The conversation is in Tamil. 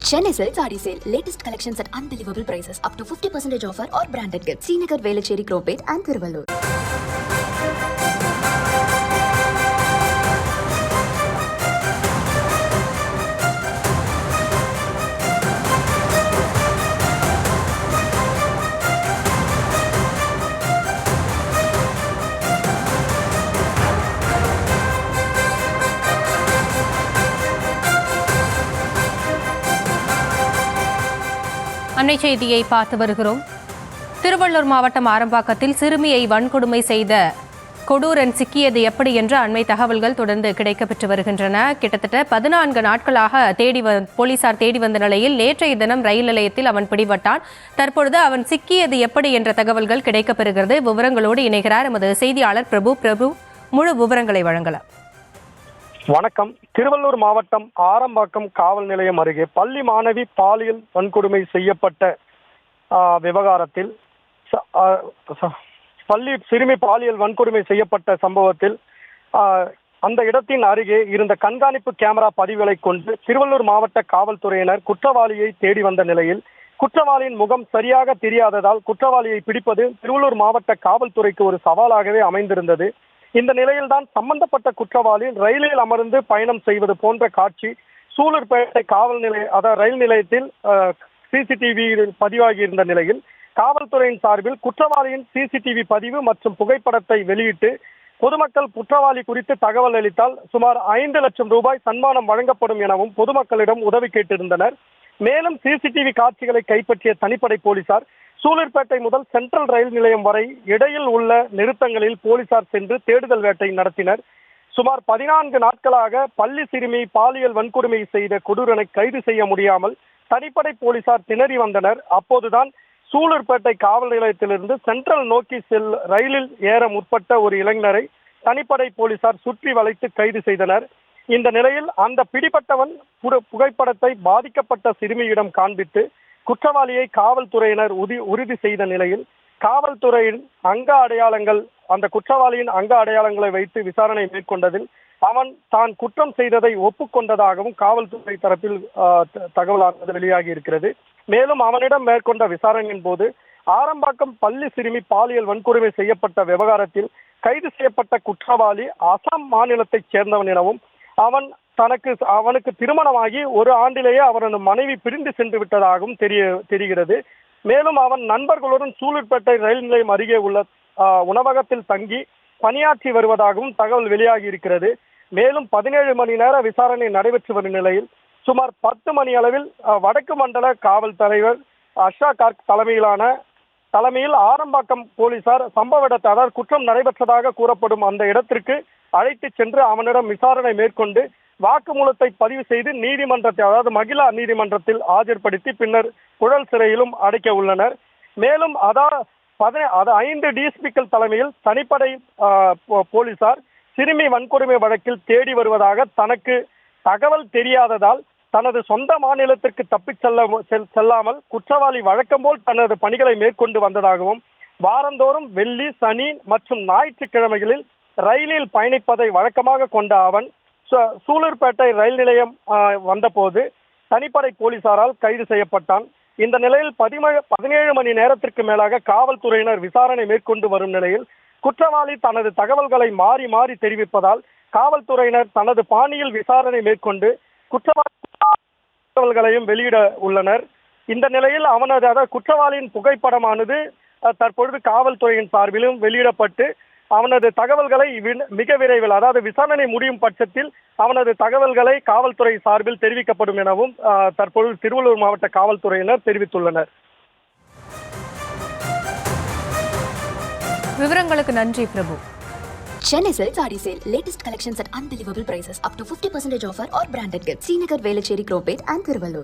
Chennai Silk Saree Sale. Latest collections at unbelievable prices. Up to 50% offer or branded gifts. Srinagar, Velachery, Cropate and Thiruvallur. அன்னை செய்தியை பார்த்து வருகிறோம். திருவள்ளூர் மாவட்டம் ஆரம்பாக்கத்தில் சிறுமியை வன்கொடுமை செய்த கொடூரன் சிக்கியது எப்படி என்ற அண்மை தகவல்கள் தொடர்ந்து கிடைக்கப்பெற்று வருகின்றன. கிட்டத்தட்ட 14 நாட்களாக போலீசார் தேடி வந்த நிலையில் நேற்றைய தினம் ரயில் நிலையத்தில் அவன் பிடிபட்டான். தற்பொழுது அவன் சிக்கியது எப்படி என்ற தகவல்கள் கிடைக்கப்பெறுகிறது. விவரங்களோடு இணைகிறார் எமது செய்தியாளர் பிரபு. முழு விவரங்களை வழங்கலாம். வணக்கம். திருவள்ளூர் மாவட்டம் ஆரம்பாக்கம் காவல் நிலையம் அருகே பள்ளி மாணவி பாலியல் வன்கொடுமை செய்யப்பட்ட விவகாரத்தில் பள்ளி சிறுமி பாலியல் வன்கொடுமை செய்யப்பட்ட சம்பவத்தில் அந்த இடத்தின் அருகே இருந்த கண்காணிப்பு கேமரா பதிவுகளை கொண்டு திருவள்ளூர் மாவட்ட காவல்துறையினர் குற்றவாளியை தேடி வந்த நிலையில் குற்றவாளியின் முகம் சரியாக தெரியாததால் குற்றவாளியை பிடிப்பது திருவள்ளூர் மாவட்ட காவல்துறைக்கு ஒரு சவாலாகவே அமைந்திருந்தது. இந்த நிலையில்தான் சம்பந்தப்பட்ட குற்றவாளி ரயிலில் அமர்ந்து பயணம் செய்வது போன்ற காட்சி சூலூர்பேட்டை ரயில் நிலையத்தில் சிசிடிவியில் பதிவாகி இருந்த நிலையில் காவல்துறையின் சார்பில் குற்றவாளியின் சிசிடிவி பதிவு மற்றும் புகைப்படத்தை வெளியிட்டு பொதுமக்கள் குற்றவாளி குறித்து தகவல் அளித்தால் சுமார் 5 லட்சம் ரூபாய் சன்மானம் வழங்கப்படும் எனவும் பொதுமக்களிடம் உதவி கேட்டிருந்தனர். மேலும் சிசிடிவி காட்சிகளை கைப்பற்றிய தனிப்படை போலீசார் சூலூர்பேட்டை முதல் சென்ட்ரல் ரயில் நிலையம் வரை இடையில் உள்ள நிறுத்தங்களில் போலீசார் சென்று தேடுதல் வேட்டை நடத்தினர். சுமார் 14 நாட்களாக பள்ளி சிறுமி பாலியல் வன்கொடுமை செய்த கொடூரனை கைது செய்ய முடியாமல் தனிப்படை போலீசார் திணறி வந்தனர். அப்போதுதான் சூலூர்பேட்டை காவல் நிலையத்திலிருந்து சென்ட்ரல் நோக்கி ரயிலில் ஏற முற்பட்ட ஒரு இளைஞரை தனிப்படை போலீசார் சுற்றி வளைத்து கைது செய்தனர். இந்த நிலையில் அந்த பிடிபட்டவன் புகைப்படத்தை பாதிக்கப்பட்ட சிறுமியிடம் காண்பித்து குற்றவாளியை காவல்துறையினர் உறுதி செய்த நிலையில் காவல்துறையின் அந்த குற்றவாளியின் அங்க அடையாளங்களை வைத்து விசாரணை மேற்கொண்டதில் அவன் தான் குற்றம் செய்ததை ஒப்புக்கொண்டதாகவும் காவல்துறை தரப்பில் தகவலானது வெளியாகி இருக்கிறது. மேலும் அவனிடம் மேற்கொண்ட விசாரணையின் போது ஆரம்பாக்கம் பள்ளி சிறுமி பாலியல் வன்கொடுமை செய்யப்பட்ட விவகாரத்தில் கைது செய்யப்பட்ட குற்றவாளி அசாம் மாநிலத்தைச் சேர்ந்தவன் எனவும் அவனுக்கு திருமணமாகி ஒரு ஆண்டிலேயே அவரது மனைவி பிரிந்து சென்று விட்டதாகவும் தெரிகிறது. மேலும் அவன் நண்பர்களுடன் சூலூர்பேட்டை ரயில் நிலையம் அருகே உள்ள உணவகத்தில் தங்கி பணியாற்றி வருவதாகவும் தகவல் வெளியாகி இருக்கிறது. மேலும் 17 மணி நேர விசாரணை நடைபெற்று வரும் நிலையில் சுமார் 10 மணி அளவில் வடக்கு மண்டல காவல் தலைவர் அஷா கார்க் தலைமையில் ஆரம்பாக்கம் போலீசார் சம்பவ இடத்தை, அதாவது குற்றம் நடைபெற்றதாக கூறப்படும் அந்த இடத்திற்கு அழைத்து சென்று அவனிடம் விசாரணை மேற்கொண்டு வாக்குமூலத்தை பதிவு செய்து மகிழா நீதிமன்றத்தில் ஆஜர்படுத்தி பின்னர் புழல் சிறையிலும் அடைக்க உள்ளனர். மேலும் 5 டிஎஸ்பிக்கள் தலைமையில் தனிப்படை போலீசார் சிறுமி வன்கொடுமை வழக்கில் தேடி வருவதாக தனக்கு தகவல் தெரியாததால் தனது சொந்த மாநிலத்திற்கு தப்பிச் செல்லாமல் குற்றவாளி வழக்கம் போல் தனது பணிகளை மேற்கொண்டு வந்ததாகவும் வாரந்தோறும் வெள்ளி, சனி மற்றும் ஞாயிற்றுக்கிழமைகளில் ரயிலில் பயணிப்பதை வழக்கமாக கொண்ட அவன் சூலூர்பேட்டை ரயில் நிலையம் வந்தபோது தனிப்படை போலீசாரால் கைது செய்யப்பட்டான். இந்த நிலையில் 17 மணி நேரத்திற்கு மேலாக காவல்துறையினர் விசாரணை மேற்கொண்டு வரும் நிலையில் குற்றவாளி தனது தகவல்களை மாறி மாறி தெரிவிப்பதால் காவல்துறையினர் தனது பாணியில் விசாரணை மேற்கொண்டு குற்றவாளி தகவல்களையும் வெளியிட உள்ளனர். இந்த நிலையில் குற்றவாளியின் புகைப்படமானது தற்பொழுது காவல்துறையின் சார்பிலும் வெளியிடப்பட்டு அவனது தகவல்களை மிக விரைவில், அதாவது விசாரணை முடியும் பட்சத்தில் அவனது தகவல்களை காவல்துறை சார்பில் தெரிவிக்கப்படும் எனவும் தற்பொழுது திருவள்ளூர் மாவட்ட காவல்துறையினர் தெரிவித்துள்ளனர். விவரங்களுக்கு நன்றி பிரபு. Chennai Silk Saree Sale. Latest collections at unbelievable prices. Up to 50% offer or branded gifts. Srinagar, Velachery, Cropate and Thiruvallur.